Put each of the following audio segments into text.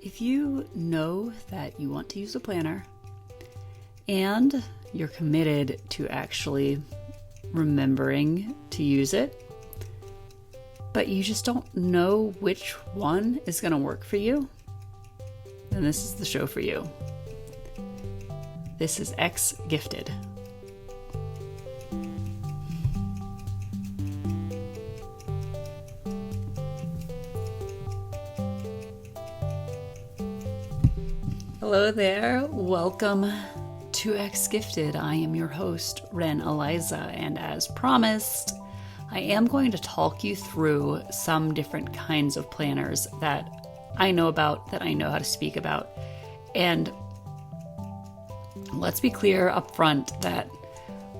If you know that you want to use a planner and you're committed to actually remembering to use it, but you just don't know which one is going to work for you, then this is the show for you. This is ExG. Hello there, welcome to ExG. I am your host, Ren Eliza, and as promised, I am going to talk you through some different kinds of planners that I know about, that I know how to speak about. And let's be clear up front that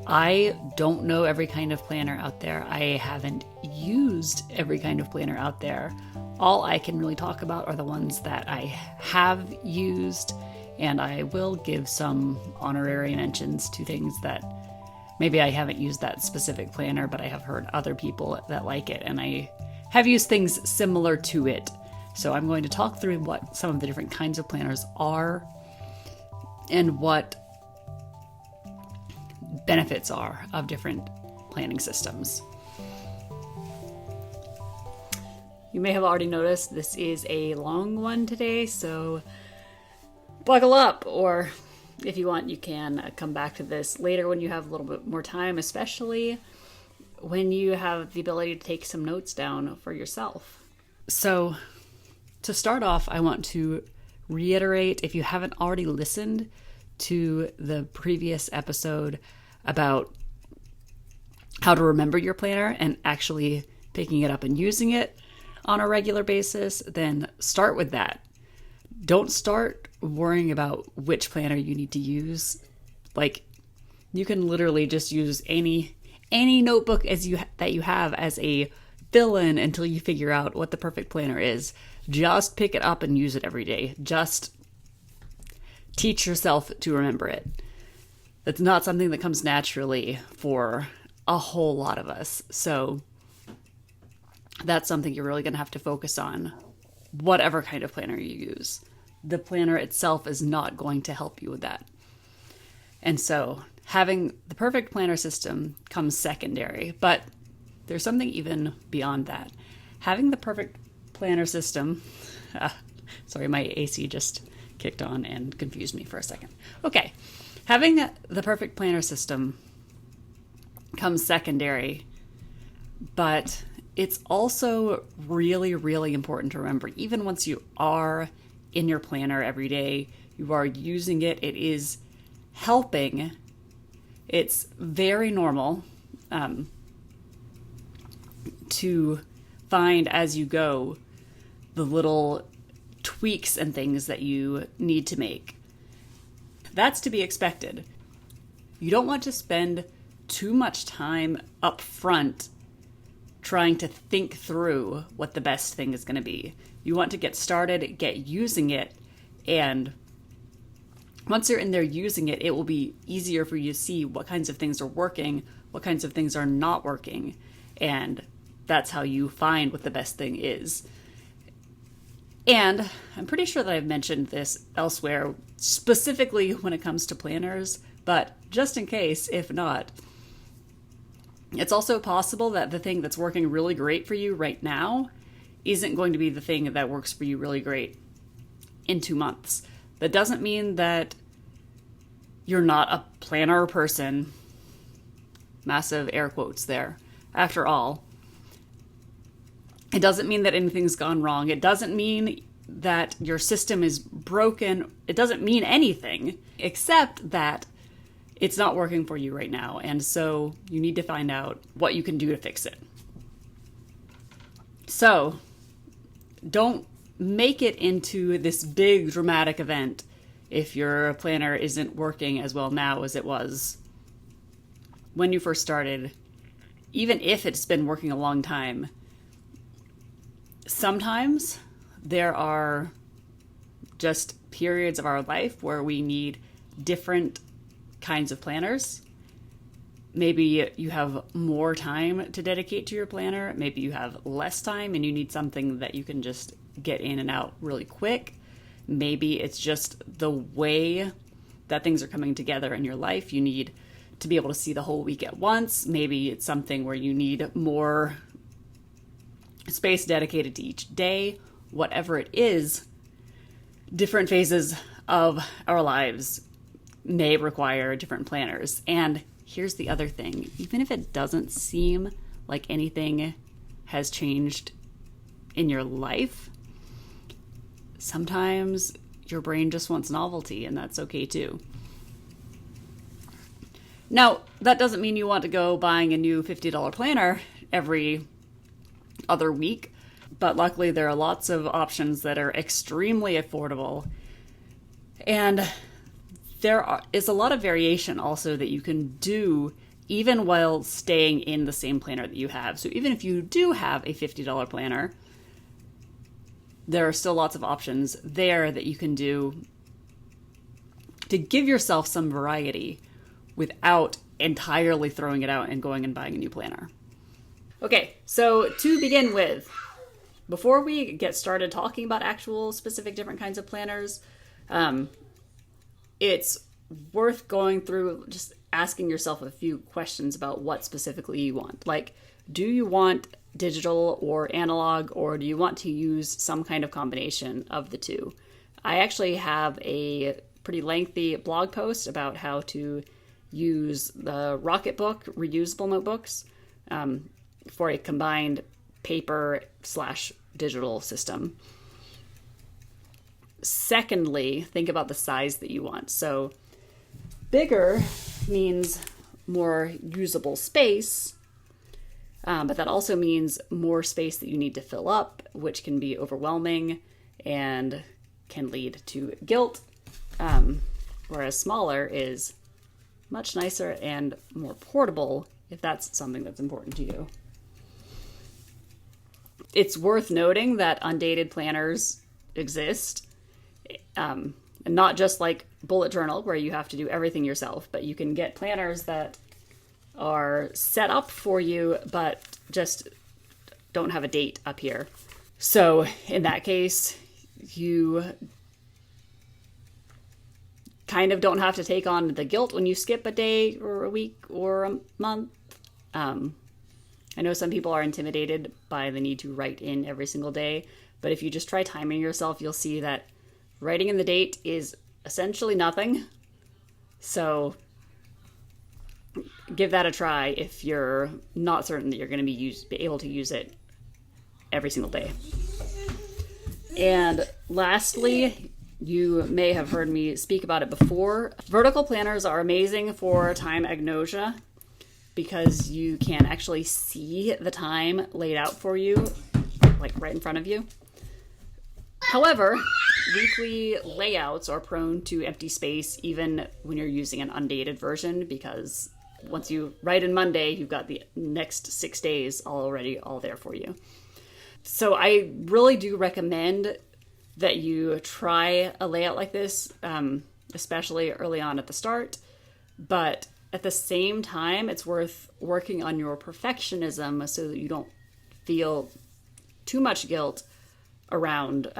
I don't know every kind of planner out there. I haven't used every kind of planner out there. All I can really talk about are the ones that I have used, and I will give some honorary mentions to things that maybe I haven't used that specific planner, but I have heard other people that like it, and I have used things similar to it. So I'm going to talk through what some of the different kinds of planners are and what benefits are of different planning systems. You may have already noticed this is a long one today, so buckle up, or if you want, you can come back to this later when you have a little bit more time, especially when you have the ability to take some notes down for yourself. So to start off, I want to reiterate, if you haven't already listened to the previous episode about how to remember your planner and actually picking it up and using it on a regular basis, then start with that. Don't start worrying about which planner you need to use. Like, you can literally just use any notebook that you have as a fill-in until you figure out what the perfect planner is. Just pick it up and use it every day. Just teach yourself to remember it. It's not something that comes naturally for a whole lot of us. So that's something you're really going to have to focus on, whatever kind of planner you use. The planner itself is not going to help you with that. And so having the perfect planner system comes secondary, but there's something even beyond that. Having the perfect planner system, sorry, my AC just kicked on and confused me for a second. Okay, having the perfect planner system comes secondary, but it's also really, really important to remember, even once you are in your planner every day, you are using it, it is helping. It's very normal to find as you go the little tweaks and things that you need to make. That's to be expected. You don't want to spend too much time up front trying to think through what the best thing is going to be. You want to get started, get using it, and once you're in there using it, it will be easier for you to see what kinds of things are working, what kinds of things are not working, and that's how you find what the best thing is. And I'm pretty sure that I've mentioned this elsewhere, specifically when it comes to planners, but just in case, if not, it's also possible that the thing that's working really great for you right now isn't going to be the thing that works for you really great in 2 months. That doesn't mean that you're not a planner person. Massive air quotes there. After all, it doesn't mean that anything's gone wrong. It doesn't mean that your system is broken. It doesn't mean anything except that it's not working for you right now. And so you need to find out what you can do to fix it. So don't make it into this big dramatic event if your planner isn't working as well now as it was when you first started. Even if it's been working a long time, sometimes there are just periods of our life where we need different kinds of planners. Maybe you have more time to dedicate to your planner. Maybe you have less time and you need something that you can just get in and out really quick. Maybe it's just the way that things are coming together in your life. You need to be able to see the whole week at once. Maybe it's something where you need more space dedicated to each day. Whatever it is, different phases of our lives may require different planners. And here's the other thing. Even if it doesn't seem like anything has changed in your life, sometimes your brain just wants novelty, and that's okay too. Now, that doesn't mean you want to go buying a new $50 planner every other week, but luckily there are lots of options that are extremely affordable. And there is a lot of variation also that you can do even while staying in the same planner that you have. So even if you do have a $50 planner, there are still lots of options there that you can do to give yourself some variety without entirely throwing it out and going and buying a new planner. Okay, so to begin with, before we get started talking about actual specific different kinds of planners, it's worth going through just asking yourself a few questions about what specifically you want. Like, do you want digital or analog, or do you want to use some kind of combination of the two? I actually have a pretty lengthy blog post about how to use the Rocketbook reusable notebooks for a combined paper/digital system. Secondly, think about the size that you want. So bigger means more usable space, but that also means more space that you need to fill up, which can be overwhelming and can lead to guilt, whereas smaller is much nicer and more portable if that's something that's important to you. It's worth noting that undated planners exist, and not just like bullet journal where you have to do everything yourself, but you can get planners that are set up for you but just don't have a date up here. So in that case, you kind of don't have to take on the guilt when you skip a day or a week or a month. I know some people are intimidated by the need to write in every single day, but if you just try timing yourself, you'll see that writing in the date is essentially nothing. So give that a try if you're not certain that you're going to be able to use it every single day. And lastly, you may have heard me speak about it before. Vertical planners are amazing for time agnosia because you can actually see the time laid out for you, like right in front of you. However, weekly layouts are prone to empty space even when you're using an undated version, because once you write in Monday, you've got the next 6 days already all there for you. So I really do recommend that you try a layout like this, especially early on at the start. But at the same time, it's worth working on your perfectionism so that you don't feel too much guilt around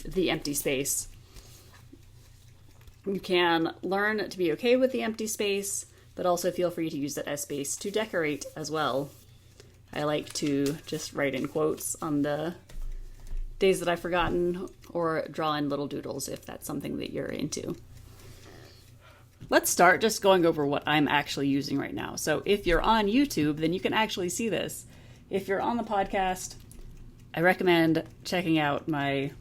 the empty space. You can learn to be okay with the empty space, but also feel free to use that as space to decorate as well. I like to just write in quotes on the days that I've forgotten, or draw in little doodles if that's something that you're into. Let's start just going over what I'm actually using right now. So if you're on YouTube, then you can actually see this. If you're on the podcast, I recommend checking out my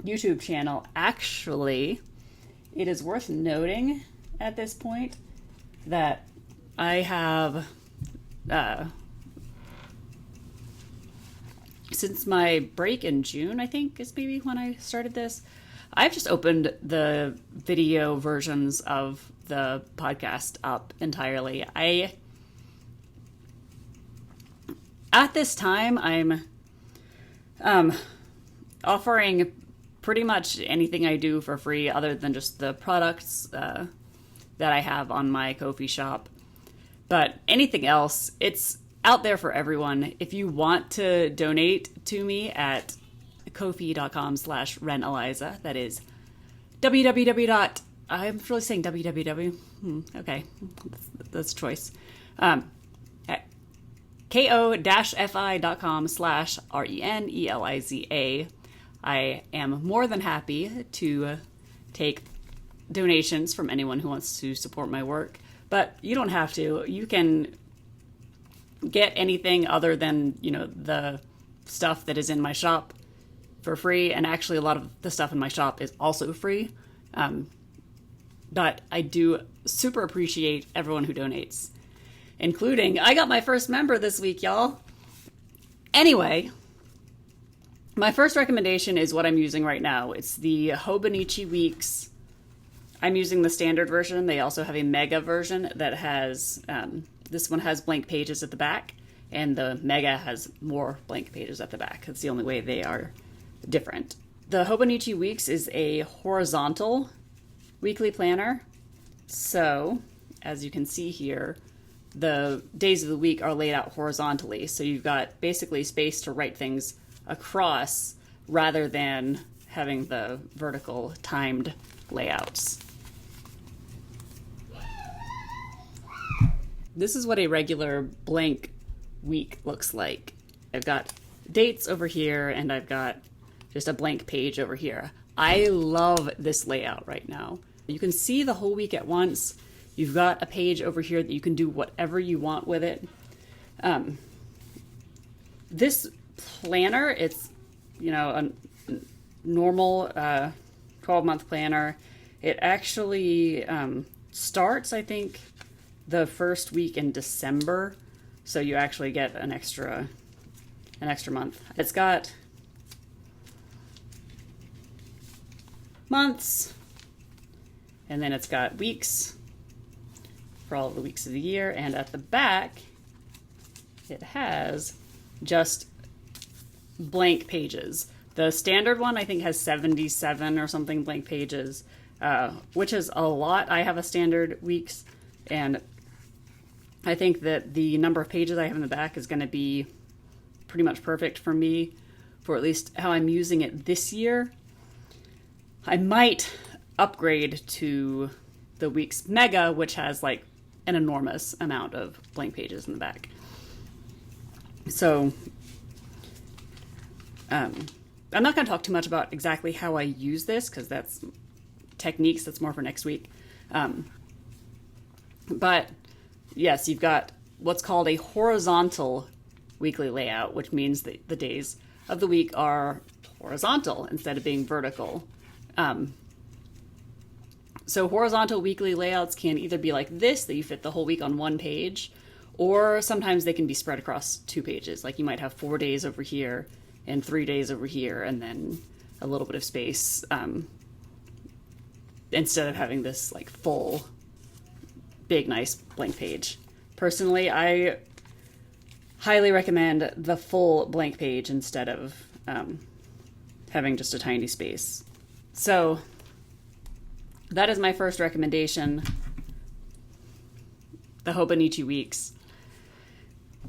YouTube channel. Actually, it is worth noting at this point that I have, since my break in June, I think is maybe when I started this, I've just opened the video versions of the podcast up entirely. At this time, I'm offering pretty much anything I do for free other than just the products that I have on my Ko-fi shop. But anything else, it's out there for everyone. If you want to donate to me at ko-fi.com/reneliza. That is www. I'm really saying www. Okay, that's a choice. At ko-fi.com/reneliza. I am more than happy to take donations from anyone who wants to support my work, but you don't have to. You can get anything other than, the stuff that is in my shop for free, and actually a lot of the stuff in my shop is also free. But I do super appreciate everyone who donates, including, I got my first member this week, y'all. Anyway, my first recommendation is what I'm using right now. It's the Hobonichi Weeks. I'm using the standard version. They also have a mega version that has, this one has blank pages at the back, and the mega has more blank pages at the back. That's the only way they are different. The Hobonichi Weeks is a horizontal weekly planner. So, as you can see here, the days of the week are laid out horizontally. So you've got basically space to write things across rather than having the vertical timed layouts. This is what a regular blank week looks like. I've got dates over here, and I've got just a blank page over here. I love this layout right now. You can see the whole week at once. You've got a page over here that you can do whatever you want with it. This planner, it's, a normal 12-month planner. It actually starts, I think, the first week in December, so you actually get an extra month. It's got months, and then it's got weeks for all of the weeks of the year, and at the back it has just blank pages. The standard one, I think, has 77 or something blank pages, which is a lot. I have a standard weeks, and I think that the number of pages I have in the back is going to be pretty much perfect for me, for at least how I'm using it this year. I might upgrade to the Weeks Mega, which has like an enormous amount of blank pages in the back. So I'm not going to talk too much about exactly how I use this, because that's techniques. That's more for next week. But yes, you've got what's called a horizontal weekly layout, which means that the days of the week are horizontal instead of being vertical. So horizontal weekly layouts can either be like this, that you fit the whole week on one page, or sometimes they can be spread across 2 pages. Like you might have 4 days over here and 3 days over here, and then a little bit of space, instead of having this like full, big, nice blank page. Personally, I highly recommend the full blank page instead of having just a tiny space. So that is my first recommendation, the Hobonichi Weeks.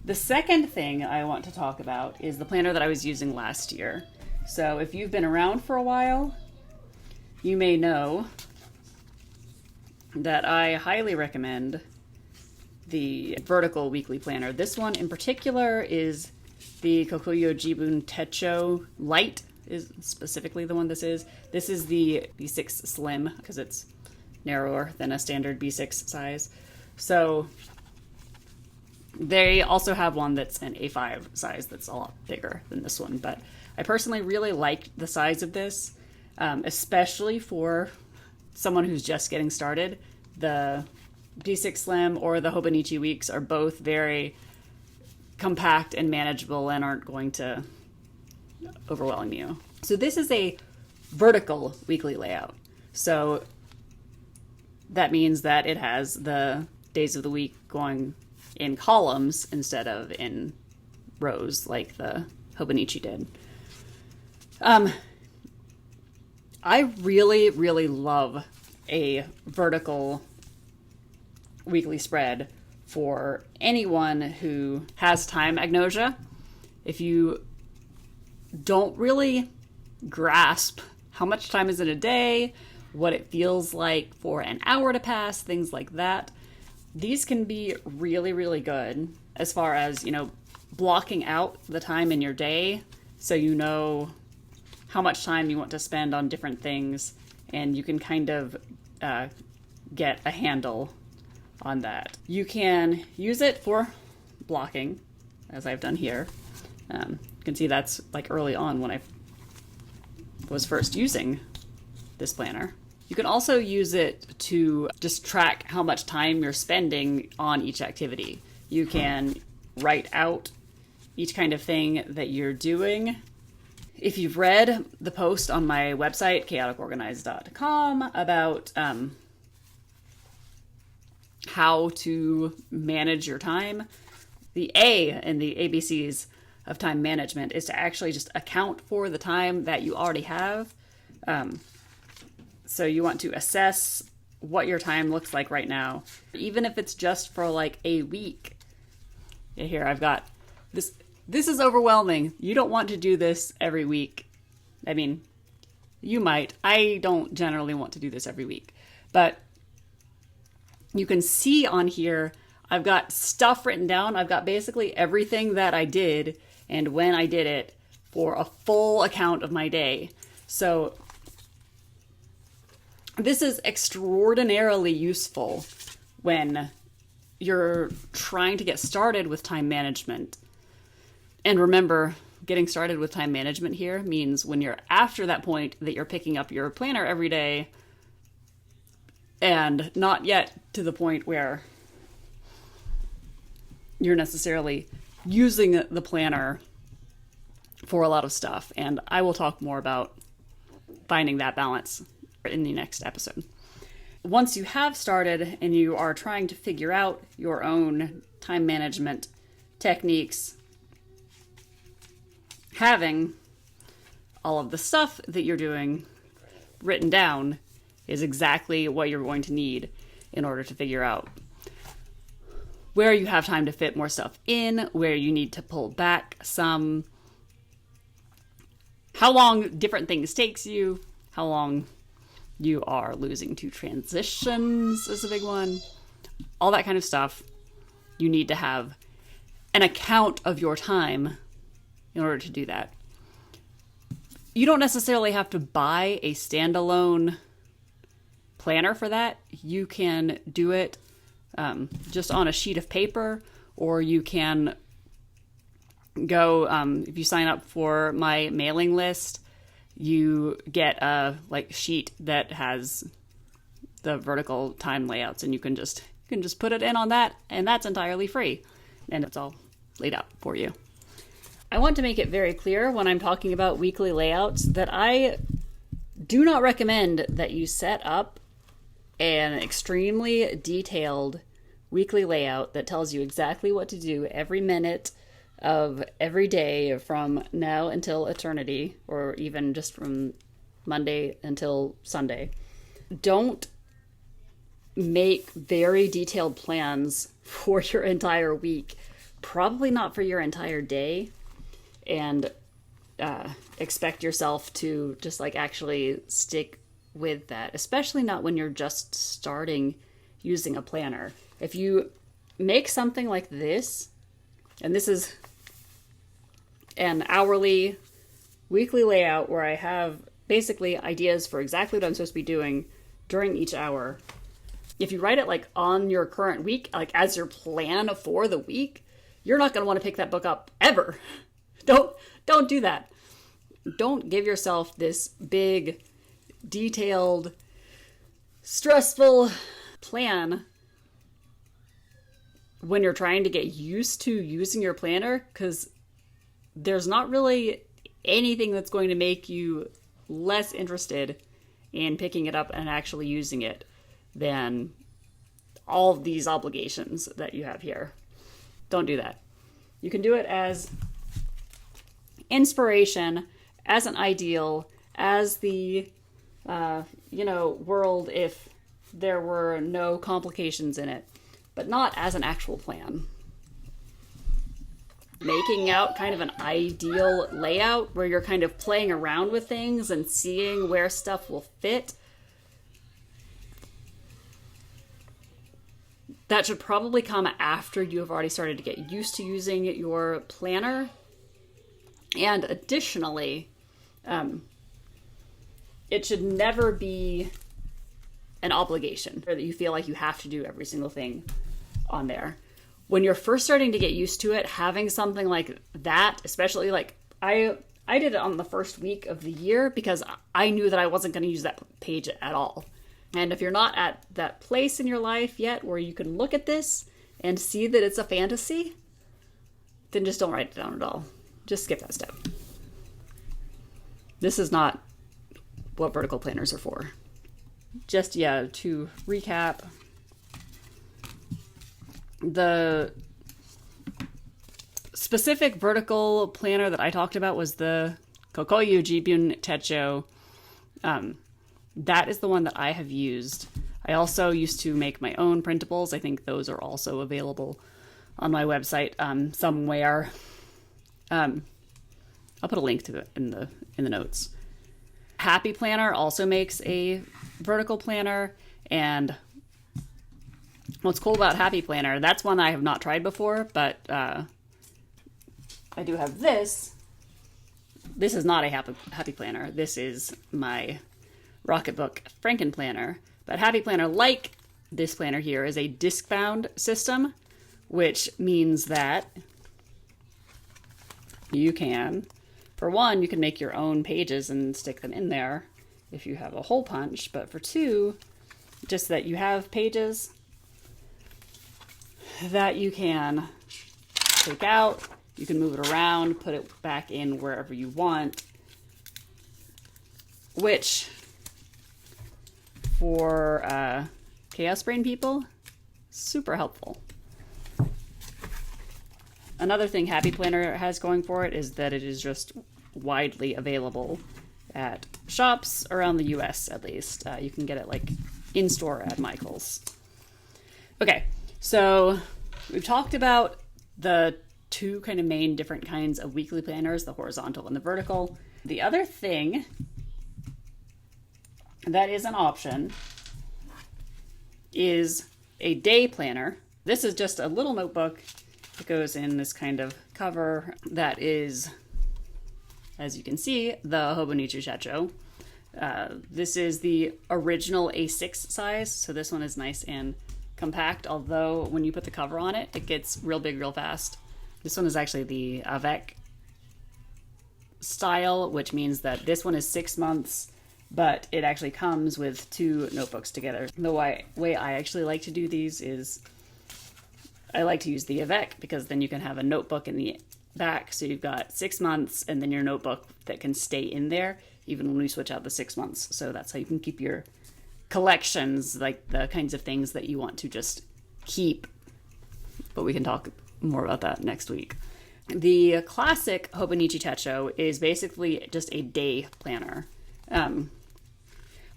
The second thing I want to talk about is the planner that I was using last year. So if you've been around for a while, you may know that I highly recommend the vertical weekly planner. This one in particular is the Kokuyo Jibun Techo Light, is specifically the one this is. This is the B6 Slim, because it's narrower than a standard B6 size. So they also have one that's an A5 size that's a lot bigger than this one. But I personally really liked the size of this, especially for someone who's just getting started. The B6 Slim or the Hobonichi Weeks are both very compact and manageable and aren't going to overwhelm you. So this is a vertical weekly layout. So that means that it has the days of the week going in columns instead of in rows like the Hobonichi did. I really, really love a vertical weekly spread for anyone who has time agnosia. If you don't really grasp how much time is in a day, what it feels like for an hour to pass, things like that. These can be really, really good as far as, blocking out the time in your day so you know how much time you want to spend on different things, and you can kind of get a handle on that. You can use it for blocking, as I've done here. You can see that's like early on when I was first using this planner. You can also use it to just track how much time you're spending on each activity. You can write out each kind of thing that you're doing. If you've read the post on my website, chaoticorganized.com, about how to manage your time, the A in the ABCs of time management is to actually just account for the time that you already have. So you want to assess what your time looks like right now, even if it's just for like a week. Here, I've got this. This is overwhelming. You don't want to do this every week. I mean, you might. I don't generally want to do this every week. But you can see on here, I've got stuff written down. I've got basically everything that I did and when I did it for a full account of my day. So this is extraordinarily useful when you're trying to get started with time management. And remember, getting started with time management here means when you're after that point that you're picking up your planner every day, and not yet to the point where you're necessarily using the planner for a lot of stuff. And I will talk more about finding that balance in the next episode. Once you have started and you are trying to figure out your own time management techniques, having all of the stuff that you're doing written down is exactly what you're going to need in order to figure out where you have time to fit more stuff in, where you need to pull back some, how long different things takes you, how long you are losing to transitions is a big one. All that kind of stuff. You need to have an account of your time in order to do that. You don't necessarily have to buy a standalone planner for that. You can do it just on a sheet of paper, or you can go, if you sign up for my mailing list, you get a sheet that has the vertical time layouts, and you can just put it in on that, and that's entirely free, and it's all laid out for you. I want to make it very clear when I'm talking about weekly layouts that I do not recommend that you set up an extremely detailed weekly layout that tells you exactly what to do every minute of every day from now until eternity, or even just from Monday until Sunday. Don't make very detailed plans for your entire week, probably not for your entire day, and expect yourself to just actually stick with that, especially not when you're just starting using a planner. If you make something like this, and this is an hourly, weekly layout where I have basically ideas for exactly what I'm supposed to be doing during each hour. If you write it on your current week, as your plan for the week, you're not going to want to pick that book up ever. Don't do that. Don't give yourself this big, detailed, stressful plan when you're trying to get used to using your planner, because there's not really anything that's going to make you less interested in picking it up and actually using it than all of these obligations that you have here. Don't do that. You can do it as inspiration, as an ideal, as the world if there were no complications in it, but not as an actual plan. making out kind of an ideal layout where you're kind of playing around with things and seeing where stuff will fit, that should probably come after you have already started to get used to using your planner. And additionally, it should never be an obligation or that you feel like you have to do every single thing on there. When you're first starting to get used to it, having something like that, especially like I did it on the first week of the year because I knew that I wasn't going to use that page at all. And if you're not at that place in your life yet where you can look at this and see that it's a fantasy, then just don't write it down at all. Just skip that step. This is not what vertical planners are for. Just, to recap, the specific vertical planner that I talked about was the Kokoyu Jibun Techo. That is the one that I have used. I also used to make my own printables. I think those are also available on my website somewhere. I'll put a link to it in the notes. Happy Planner also makes a vertical planner, and what's cool about Happy Planner, that's one I have not tried before, but I do have this. This is not a Happy Planner. This is my Rocketbook Franken Planner. But Happy Planner, like this planner here, is a disc-bound system, which means that you can, for one, you can make your own pages and stick them in there if you have a hole punch. But for two, just that you have pages that you can take out, you can move it around, put it back in wherever you want, which for chaos brain people, super helpful. Another thing Happy Planner has going for it is that it is just widely available at shops around the US, at least. You can get it like in store at Michael's. Okay, so we've talked about the two kind of main different kinds of weekly planners, the horizontal and the vertical. The other thing that is an option is a day planner. This is just a little notebook that goes in this kind of cover that is, as you can see, the Hobonichi Shacho. This is the original A6 size, so this one is nice and compact, although when you put the cover on it, it gets real big real fast. This one is actually the avec style, which means that this one is 6 months, but it actually comes with two notebooks together. The way I actually like to do these is I like to use the avec because then you can have a notebook in the back, so you've got 6 months and then your notebook that can stay in there even when we switch out the 6 months. So that's how you can keep your collections, like the kinds of things that you want to just keep. But we can talk more about that next week. The classic Hobonichi Techo is basically just a day planner.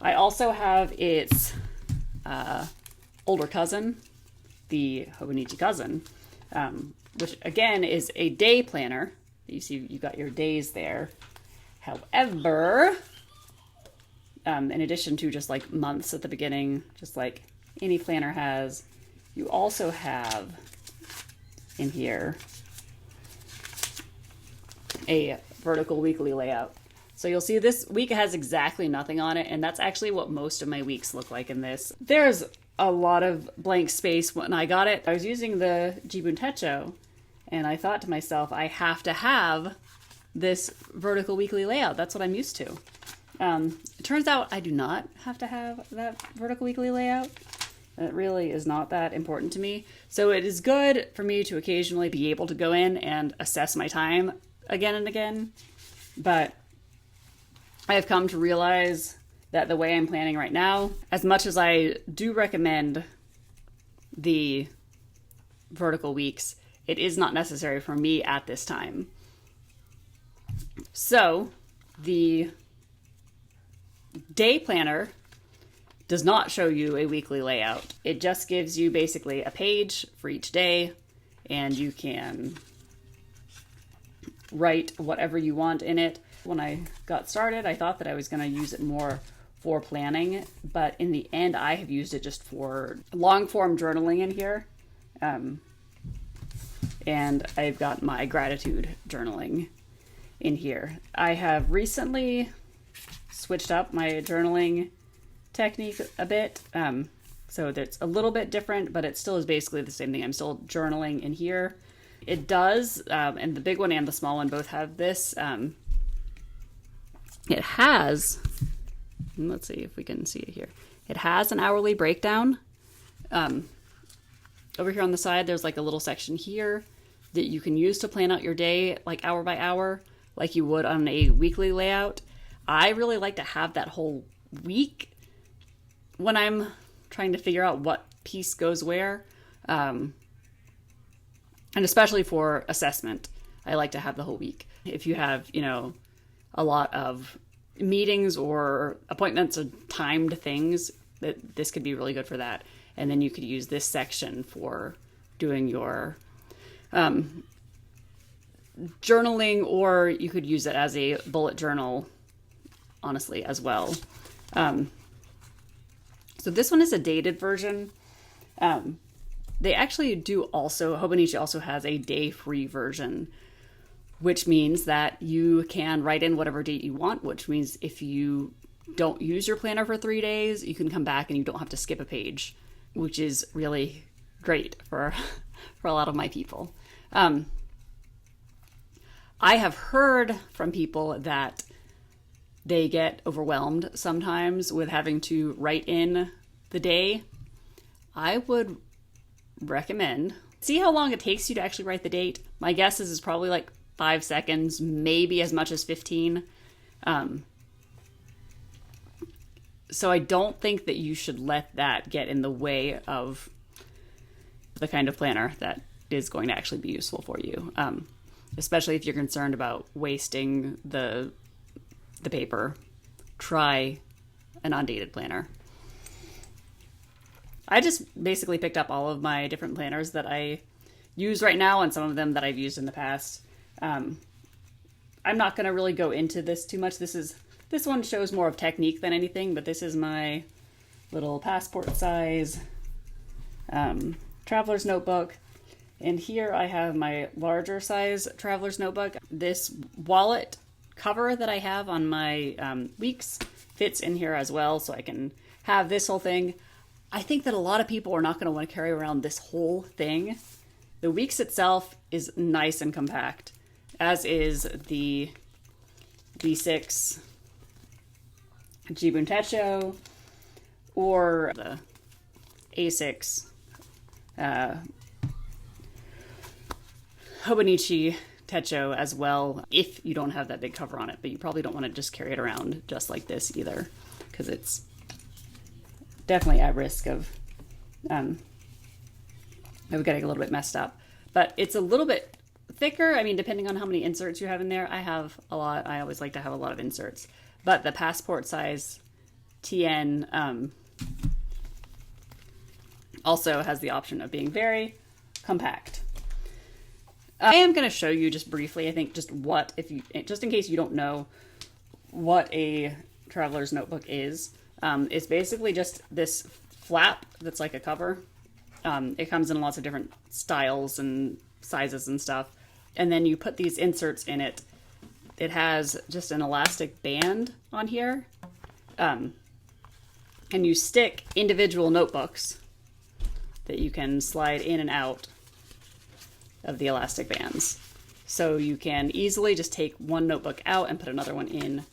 I also have its older cousin, the Hobonichi Cousin, which again is a day planner. You see, you got your days there. However, in addition to just like months at the beginning, just like any planner has, you also have in here a vertical weekly layout. So you'll see this week has exactly nothing on it, and that's actually what most of my weeks look like in this. There's a lot of blank space when I got it. I was using the Jibun Techo, and I thought to myself, I have to have this vertical weekly layout. That's what I'm used to. It turns out I do not have to have that vertical weekly layout. It really is not that important to me. So it is good for me to occasionally be able to go in and assess my time again and again. But I have come to realize that the way I'm planning right now, as much as I do recommend the vertical weeks, it is not necessary for me at this time. So the day planner does not show you a weekly layout. It just gives you basically a page for each day, and you can write whatever you want in it. When I got started, I thought that I was going to use it more for planning, but in the end, I have used it just for long form journaling in here. And I've got my gratitude journaling in here. I have recently switched up my journaling technique a bit. So that's a little bit different, but it still is basically the same thing. I'm still journaling in here. It does, and the big one and the small one both have this. It has, let's see if we can see it here. It has an hourly breakdown. Over here on the side, there's like a little section here that you can use to plan out your day, like hour by hour, like you would on a weekly layout. I really like to have that whole week when I'm trying to figure out what piece goes where. And especially for assessment, I like to have the whole week. If you have, a lot of meetings or appointments or timed things, that this could be really good for that. And then you could use this section for doing your journaling, or you could use it as a bullet journal, honestly, as well. So this one is a dated version. They actually do also, Hobonichi also has a day-free version, which means that you can write in whatever date you want, which means if you don't use your planner for 3 days, you can come back and you don't have to skip a page, which is really great for a lot of my people. I have heard from people that they get overwhelmed sometimes with having to write in the day. I would recommend, see how long it takes you to actually write the date. My guess is it's probably like 5 seconds, maybe as much as 15. So I don't think that you should let that get in the way of the kind of planner that is going to actually be useful for you. Especially if you're concerned about wasting the paper. Try an undated planner. I just basically picked up all of my different planners that I use right now and some of them that I've used in the past. I'm not going to really go into this too much. This one shows more of technique than anything, but this is my little passport size traveler's notebook. And here I have my larger size traveler's notebook. This wallet cover that I have on my weeks fits in here as well, so I can have this whole thing. I think that a lot of people are not going to want to carry around this whole thing. The weeks itself is nice and compact, as is the B6 Jibun Techo or the A6 Hobonichi Techo as well, if you don't have that big cover on it. But you probably don't want to just carry it around just like this either, because it's definitely at risk of getting a little bit messed up. But it's a little bit thicker. I mean, depending on how many inserts you have in there. I have a lot. I always like to have a lot of inserts. But the passport size TN also has the option of being very compact. I am going to show you just briefly, I think, just in case you don't know what a traveler's notebook is. It's basically just this flap that's like a cover. It comes in lots of different styles and sizes and stuff. And then you put these inserts in it. It has just an elastic band on here. And you stick individual notebooks that you can slide in and out of the elastic bands. So you can easily just take one notebook out and put another one in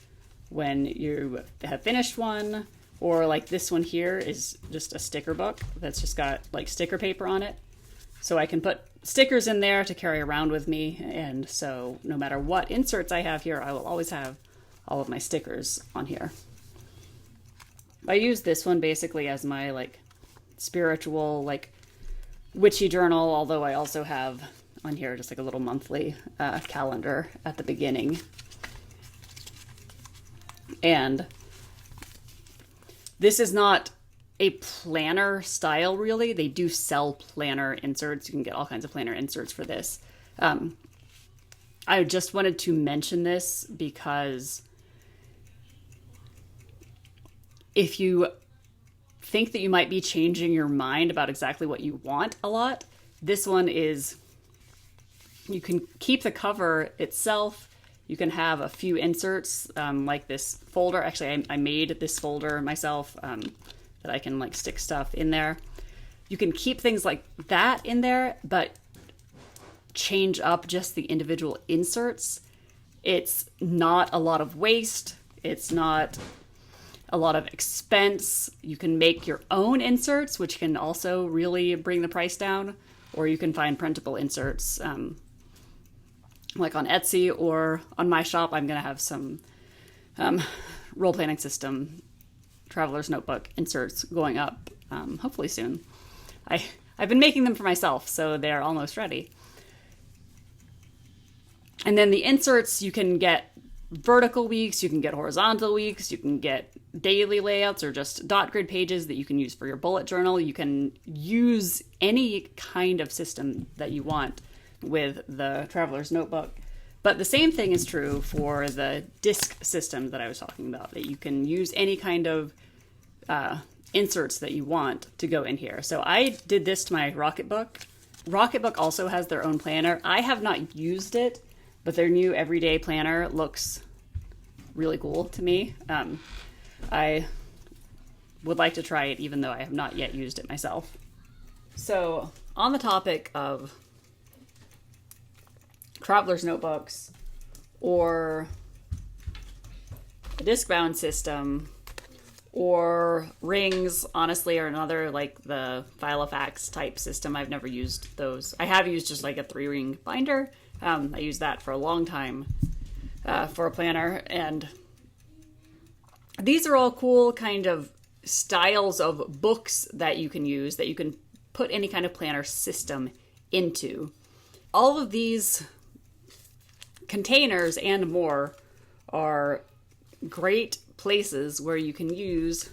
when you have finished one. Or like this one here is just a sticker book that's just got like sticker paper on it. So I can put stickers in there to carry around with me. And so no matter what inserts I have here, I will always have all of my stickers on here. I use this one basically as my like spiritual, like witchy journal, although I also have on here just like a little monthly calendar at the beginning. And this is not a planner style, really. They do sell planner inserts. You can get all kinds of planner inserts for this. I just wanted to mention this because if you think that you might be changing your mind about exactly what you want a lot, this one is, you can keep the cover itself. You can have a few inserts, like this folder. Actually, I made this folder myself, that I can like stick stuff in there. You can keep things like that in there, but change up just the individual inserts. It's not a lot of waste. It's not a lot of expense. You can make your own inserts, which can also really bring the price down, or you can find printable inserts, like on Etsy or on my shop. I'm going to have some role planning system traveler's notebook inserts going up, hopefully soon. I've been making them for myself, so they're almost ready. And then the inserts, you can get vertical weeks, you can get horizontal weeks, you can get daily layouts or just dot grid pages that you can use for your bullet journal. You can use any kind of system that you want with the traveler's notebook. But the same thing is true for the disc system that I was talking about, that you can use any kind of inserts that you want to go in here. So I did this to my Rocketbook. Rocketbook also has their own planner. I have not used it, but their new everyday planner looks really cool to me. I would like to try it, even though I have not yet used it myself. So on the topic of traveler's notebooks or a disc-bound system or rings, honestly, or another, like the Filofax type system. I've never used those. I have used just like a 3-ring binder. I used that for a long time for a planner, and these are all cool kind of styles of books that you can use, that you can put any kind of planner system into. All of these containers and more are great places where you can use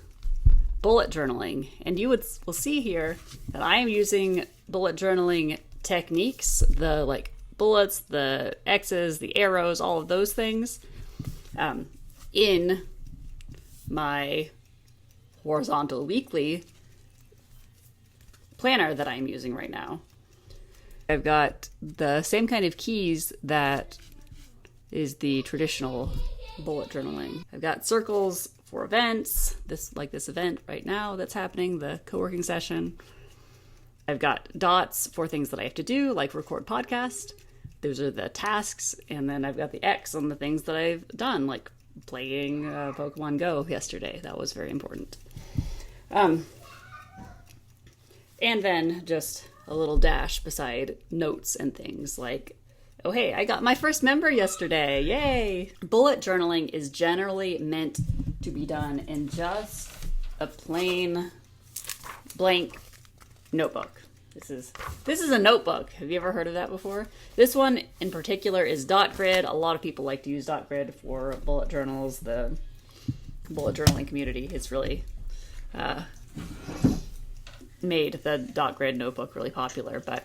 bullet journaling. And you will see here that I am using bullet journaling techniques, the like bullets, the X's, the arrows, all of those things, in my horizontal weekly planner that I'm using right now. I've got the same kind of keys that is the traditional bullet journaling. I've got circles for events, this event right now that's happening, the co-working session. I've got dots for things that I have to do, like record podcast. Those are the tasks. And then I've got the X on the things that I've done, like playing Pokemon Go yesterday. That was very important. And then just a little dash beside notes and things like, oh, hey, I got my first member yesterday. Yay! Bullet journaling is generally meant to be done in just a plain blank notebook. This is a notebook. Have you ever heard of that before? This one in particular is dot grid. A lot of people like to use dot grid for bullet journals. The bullet journaling community has really made the dot grid notebook really popular, but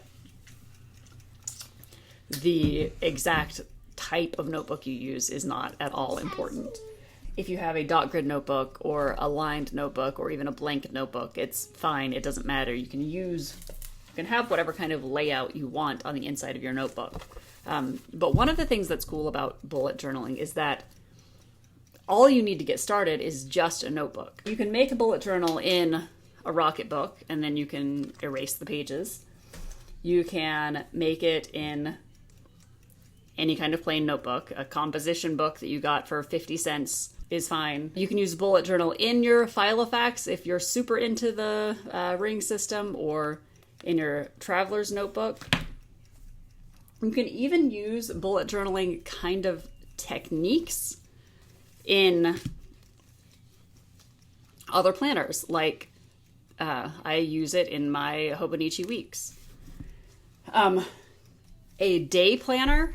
the exact type of notebook you use is not at all important. If you have a dot grid notebook or a lined notebook or even a blank notebook, it's fine. It doesn't matter. You can have whatever kind of layout you want on the inside of your notebook. But one of the things that's cool about bullet journaling is that all you need to get started is just a notebook. You can make a bullet journal in a Rocketbook, and then you can erase the pages. You can make it in any kind of plain notebook. A composition book that you got for 50 cents is fine. You can use bullet journal in your Filofax if you're super into the ring system, or in your traveler's notebook. You can even use bullet journaling kind of techniques in other planners, like I use it in my Hobonichi weeks. A day planner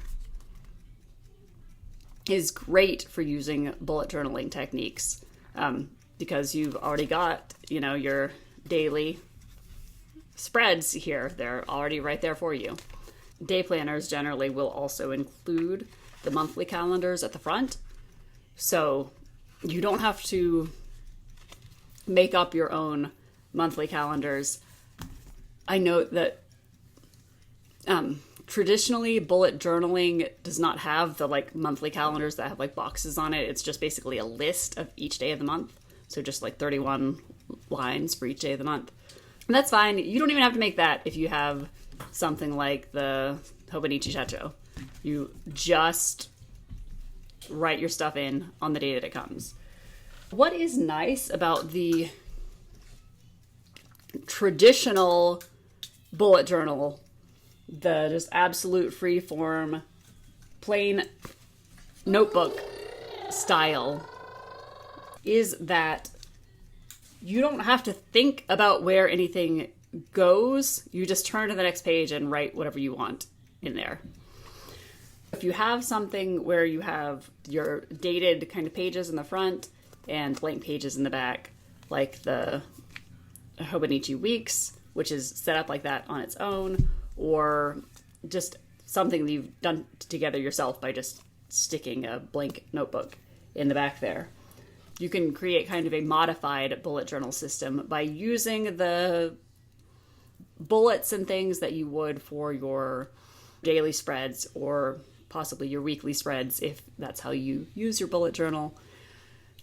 is great for using bullet journaling techniques, because you've already got, your daily spreads here. They're already right there for you. day planners generally will also include the monthly calendars at the front. So you don't have to make up your own monthly calendars. I note that traditionally bullet journaling does not have the like monthly calendars that have like boxes on it. It's just basically a list of each day of the month. So just like 31 lines for each day of the month. And that's fine. You don't even have to make that if you have something like the Hobonichi Chacho. You just write your stuff in on the day that it comes. What is nice about the traditional bullet journal, the just absolute free form, plain notebook style, is that you don't have to think about where anything goes. You just turn to the next page and write whatever you want in there. If you have something where you have your dated kind of pages in the front and blank pages in the back, like the Hobonichi Weeks, which is set up like that on its own, or just something that you've done together yourself by just sticking a blank notebook in the back there. You can create kind of a modified bullet journal system by using the bullets and things that you would for your daily spreads or possibly your weekly spreads if that's how you use your bullet journal,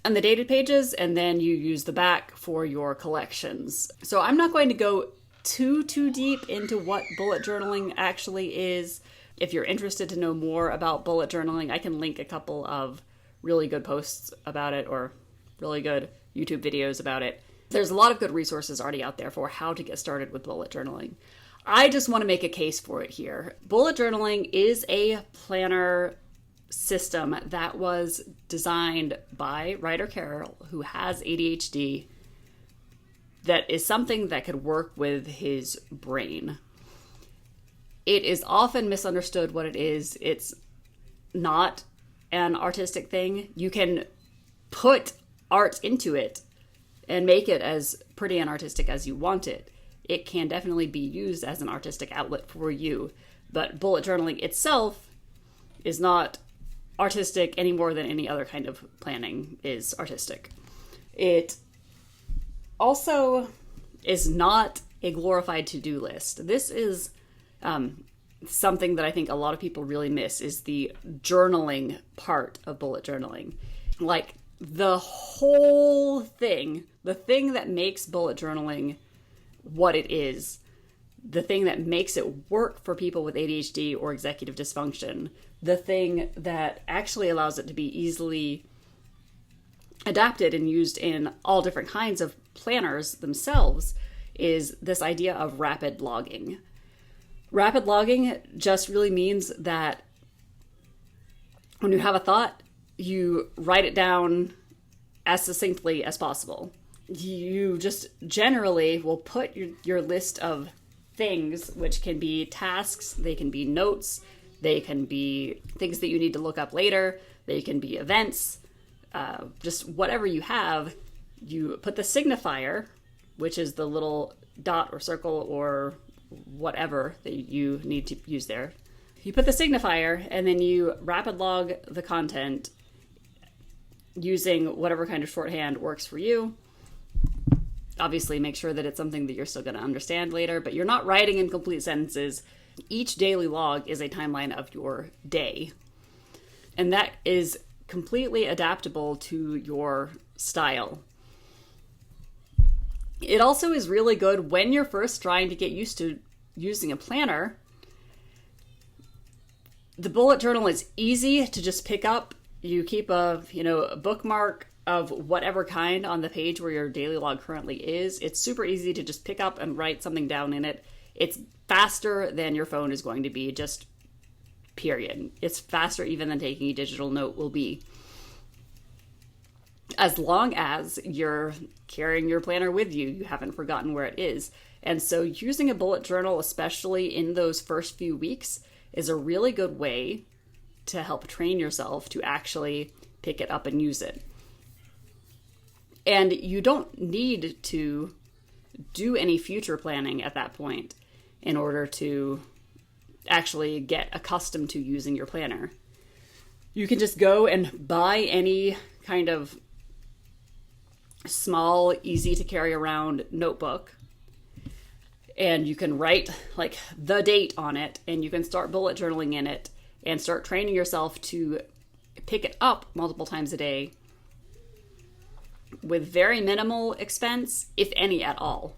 and the dated pages, and then you use the back for your collections. So I'm not going to go too deep into what bullet journaling actually is. If you're interested to know more about bullet journaling, I can link a couple of really good posts about it or really good YouTube videos about it. There's a lot of good resources already out there for how to get started with bullet journaling. I just want to make a case for it here. Bullet journaling is a planner system that was designed by Ryder Carroll, who has ADHD, that is something that could work with his brain. It is often misunderstood what it is. It's not an artistic thing. You can put art into it and make it as pretty and artistic as you want it. It can definitely be used as an artistic outlet for you, but bullet journaling itself is not artistic any more than any other kind of planning is artistic. It also is not a glorified to-do list. This is something that I think a lot of people really miss, is the journaling part of bullet journaling. Like the whole thing, the thing that makes bullet journaling what it is, the thing that makes it work for people with ADHD or executive dysfunction, the thing that actually allows it to be easily adapted and used in all different kinds of planners themselves, is this idea of rapid logging. Rapid logging just really means that when you have a thought, you write it down as succinctly as possible. You just generally will put your list of things, which can be tasks, they can be notes, they can be things that you need to look up later, they can be events, just whatever you have. You put the signifier, which is the little dot or circle or whatever that you need to use there. You put the signifier and then you rapid log the content using whatever kind of shorthand works for you. Obviously, make sure that it's something that you're still going to understand later, but you're not writing in complete sentences. Each daily log is a timeline of your day, and that is completely adaptable to your style. It also is really good when you're first trying to get used to using a planner. The bullet journal is easy to just pick up. You keep a bookmark of whatever kind on the page where your daily log currently is. It's super easy to just pick up and write something down in it. It's faster than your phone is going to be, just period. It's faster even than taking a digital note will be, as long as you're carrying your planner with you, you haven't forgotten where it is. And so using a bullet journal, especially in those first few weeks, is a really good way to help train yourself to actually pick it up and use it. And you don't need to do any future planning at that point in order to actually get accustomed to using your planner. You can just go and buy any kind of small, easy to carry around notebook, and you can write like the date on it, and you can start bullet journaling in it and start training yourself to pick it up multiple times a day with very minimal expense, if any at all.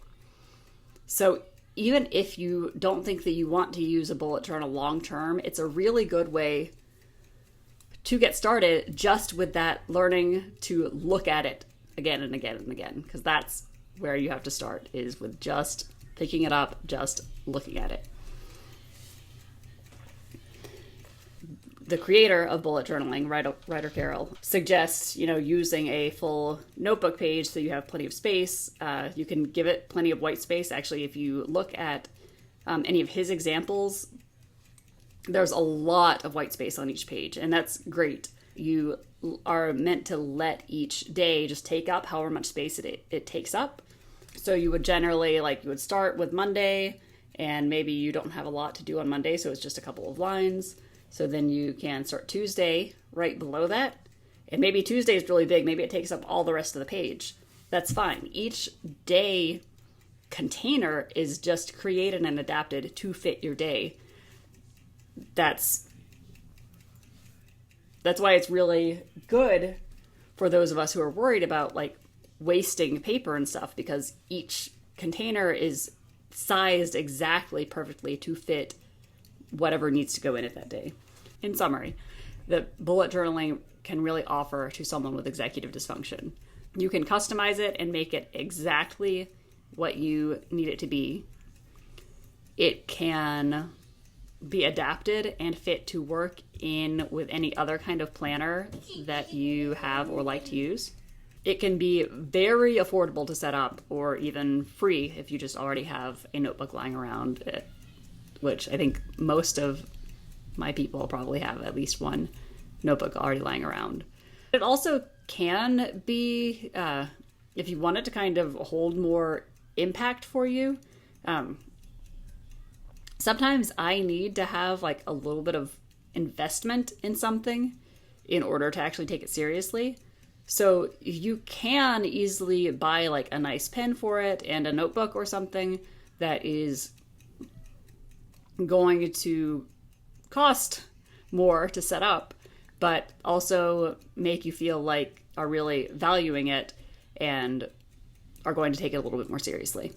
So even if you don't think that you want to use a bullet journal long term, it's a really good way to get started just with that learning to look at it again and again and again, because that's where you have to start, is with just picking it up, just looking at it. The creator of bullet journaling, Ryder Carroll, suggests, using a full notebook page so you have plenty of space. You can give it plenty of white space. Actually, if you look at any of his examples, there's a lot of white space on each page, and that's great. You are meant to let each day just take up however much space it takes up. So you would generally, you would start with Monday, and maybe you don't have a lot to do on Monday, so it's just a couple of lines. So then you can start Tuesday right below that. And maybe Tuesday is really big. Maybe it takes up all the rest of the page. That's fine. Each day container is just created and adapted to fit your day. That's why it's really good for those of us who are worried about wasting paper and stuff, because each container is sized exactly perfectly to fit whatever needs to go in it that day. In summary, the bullet journaling can really offer to someone with executive dysfunction. You can customize it and make it exactly what you need it to be. It can be adapted and fit to work in with any other kind of planner that you have or like to use. It can be very affordable to set up, or even free if you just already have a notebook lying around, which I think most of my people probably have at least one notebook already lying around. It also can be, if you want it to kind of hold more impact for you, sometimes I need to have a little bit of investment in something in order to actually take it seriously. So you can easily buy a nice pen for it and a notebook or something that is going to cost more to set up, but also make you feel are really valuing it and are going to take it a little bit more seriously.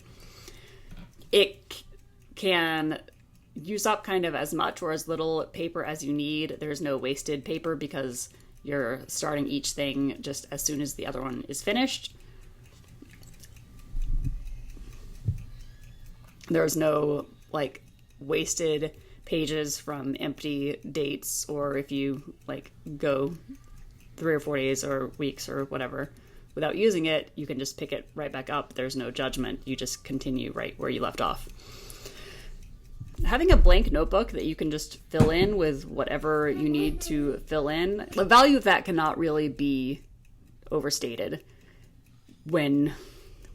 It can use up kind of as much or as little paper as you need. There's no wasted paper because you're starting each thing just as soon as the other one is finished. There's no wasted pages from empty dates, or if you go 3 or 4 days or weeks or whatever without using it, you can just pick it right back up. There's no judgment. You just continue right where you left off. Having a blank notebook that you can just fill in with whatever you need to fill in, the value of that cannot really be overstated when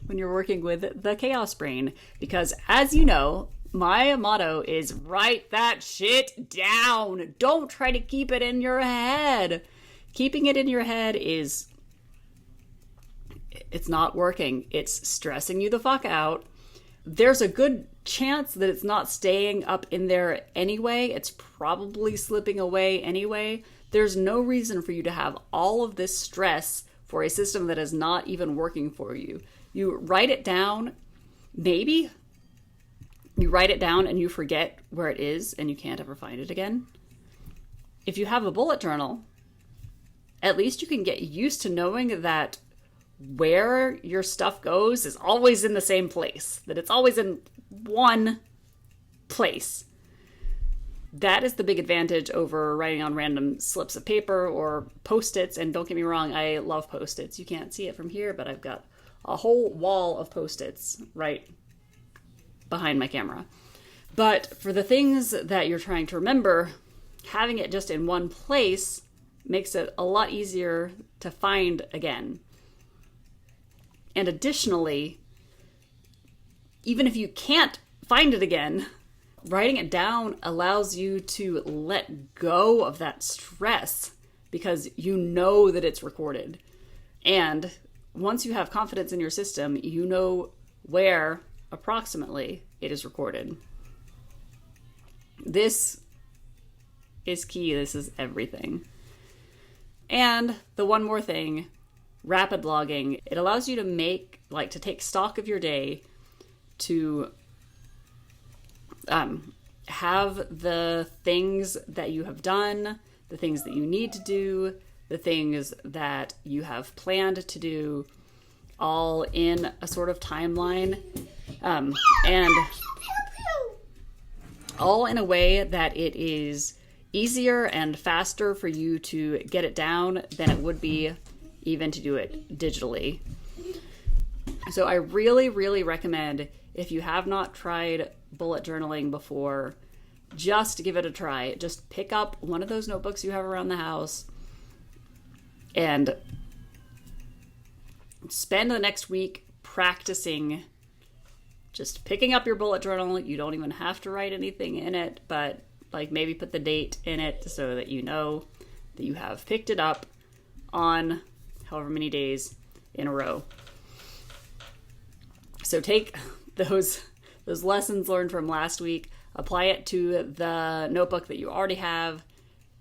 you're working with the chaos brain, because as you know, my motto is write that shit down. Don't try to keep it in your head. Keeping it in your head it's not working. It's stressing you the fuck out. There's a good chance that it's not staying up in there anyway. It's probably slipping away anyway. There's no reason for you to have all of this stress for a system that is not even working for you. You write it down, maybe you write it down and you forget where it is and you can't ever find it again. If you have a bullet journal, at least you can get used to knowing that where your stuff goes is always in the same place, that it's always in one place. That is the big advantage over writing on random slips of paper or Post-its. And don't get me wrong, I love Post-its. You can't see it from here, but I've got a whole wall of Post-its right behind my camera. But for the things that you're trying to remember, having it just in one place makes it a lot easier to find again. And additionally, even if you can't find it again, writing it down allows you to let go of that stress because you know that it's recorded. And once you have confidence in your system, you know where approximately it is recorded. This is key. This is everything. And the one more thing, rapid logging. It allows you to take stock of your day, to have the things that you have done, the things that you need to do, the things that you have planned to do, all in a sort of timeline, and all in a way that it is easier and faster for you to get it down than it would be even to do it digitally. So I really, really recommend, if you have not tried bullet journaling before, just give it a try. Just pick up one of those notebooks you have around the house and spend the next week practicing just picking up your bullet journal. You don't even have to write anything in it, but maybe put the date in it so that you know that you have picked it up on however many days in a row. So take those lessons learned from last week, apply it to the notebook that you already have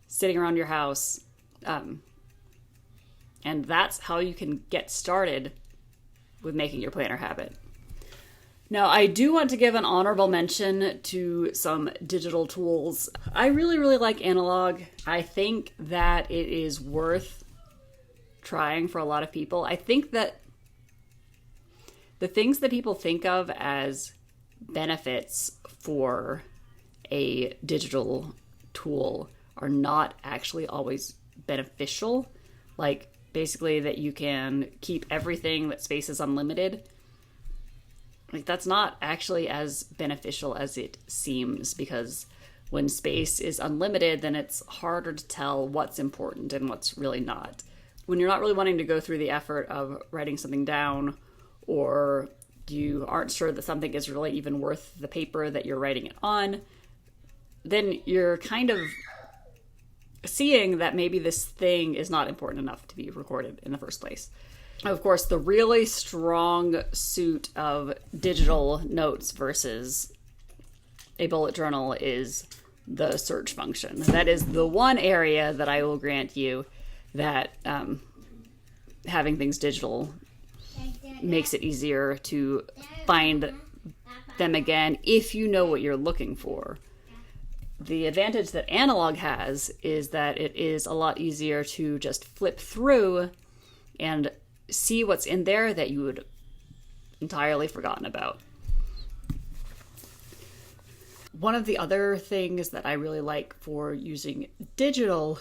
sitting around your house, and that's how you can get started with making your planner habit. Now, I do want to give an honorable mention to some digital tools. I really, really like analog. I think that it is worth trying for a lot of people. I think that the things that people think of as benefits for a digital tool are not actually always beneficial. Like, basically that you can keep everything, that space is unlimited. That's not actually as beneficial as it seems, because when space is unlimited, then it's harder to tell what's important and what's really not. When you're not really wanting to go through the effort of writing something down, or you aren't sure that something is really even worth the paper that you're writing it on, then you're kind of seeing that maybe this thing is not important enough to be recorded in the first place. Of course, the really strong suit of digital notes versus a bullet journal is the search function. That is the one area that I will grant you that having things digital makes it easier to find them again if you know what you're looking for. The advantage that analog has is that it is a lot easier to just flip through and see what's in there that you would entirely forgotten about. One of the other things that I really like for using digital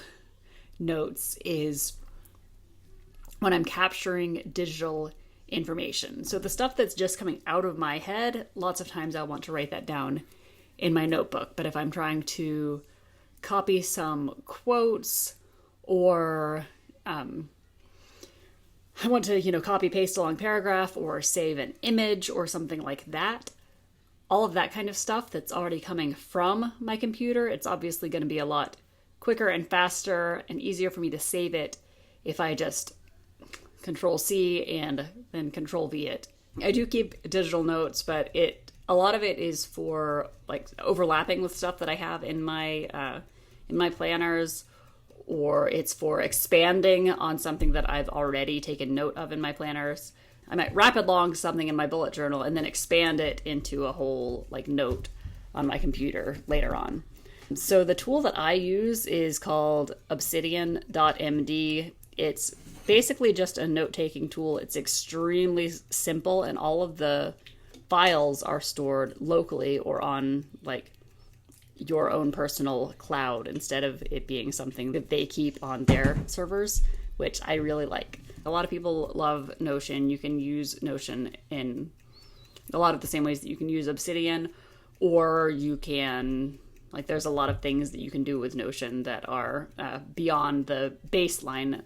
notes is when I'm capturing digital information. So the stuff that's just coming out of my head, lots of times I want to write that down in my notebook. But if I'm trying to copy some quotes, or I want to, copy paste a long paragraph or save an image or something like that, all of that kind of stuff that's already coming from my computer, it's obviously going to be a lot quicker and faster and easier for me to save it if I just Control C and then Control V it. I do keep digital notes, but a lot of it is for overlapping with stuff that I have in my planners, or it's for expanding on something that I've already taken note of in my planners. I might rapid log something in my bullet journal and then expand it into a whole note on my computer later on. So the tool that I use is called obsidian.md. It's basically just a note-taking tool. It's extremely simple, and all of the files are stored locally or on your own personal cloud instead of it being something that they keep on their servers, which I really like. A lot of people love Notion. You can use Notion in a lot of the same ways that you can use Obsidian, or you can, there's a lot of things that you can do with Notion that are beyond the baseline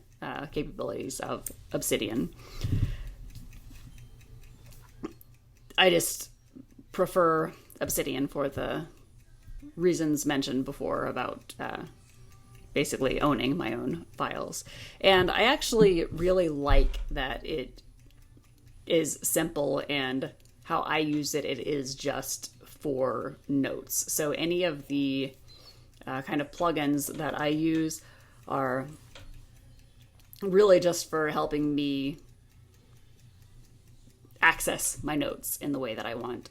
capabilities of Obsidian. I just prefer Obsidian for the reasons mentioned before about basically owning my own files. And I actually really like that it is simple, and how I use it, it is just for notes. So any of the kind of plugins that I use are really just for helping me access my notes in the way that I want.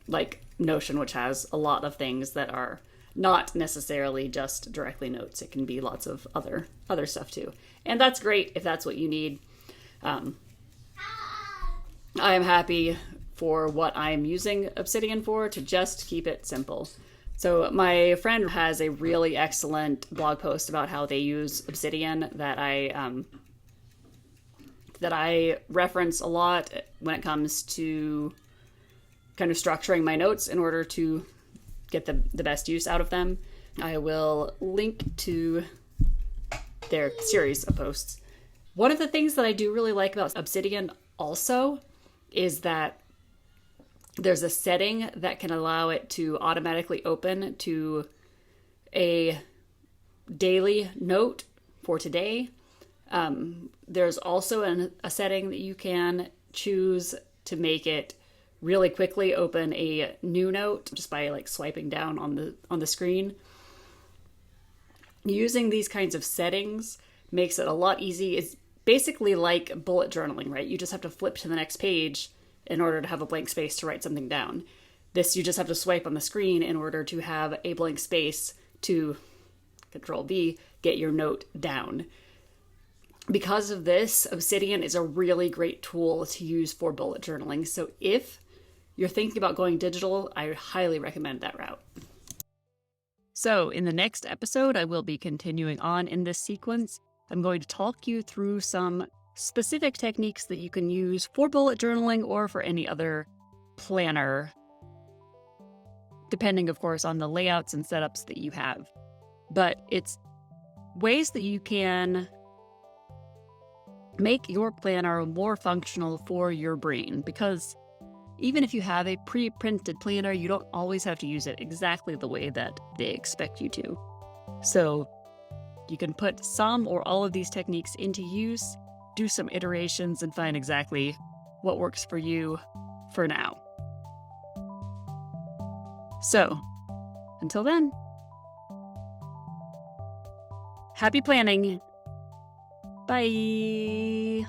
Like Notion, which has a lot of things that are not necessarily just directly notes. It can be lots of other stuff too. And that's great if that's what you need. I am happy for what I'm using Obsidian for, to just keep it simple. So my friend has a really excellent blog post about how they use Obsidian that I reference a lot when it comes to kind of structuring my notes in order to get the best use out of them. I will link to their series of posts. One of the things that I do really like about Obsidian also is that there's a setting that can allow it to automatically open to a daily note for today. There's also a setting that you can choose to make it really quickly open a new note just by like swiping down on the screen. Using these kinds of settings makes it a lot easy. It's basically like bullet journaling, right? You just have to flip to the next page in order to have a blank space to write something down. This, you just have to swipe on the screen in order to have a blank space to Control V, get your note down. Because of this, Obsidian is a really great tool to use for bullet journaling. So if you're thinking about going digital, I highly recommend that route. So in the next episode, I will be continuing on in this sequence. I'm going to talk you through some specific techniques that you can use for bullet journaling or for any other planner, depending, of course, on the layouts and setups that you have. But it's ways that you can make your planner more functional for your brain, because even if you have a pre-printed planner, you don't always have to use it exactly the way that they expect you to. So you can put some or all of these techniques into use, do some iterations, and find exactly what works for you for now. So, until then, happy planning. Bye.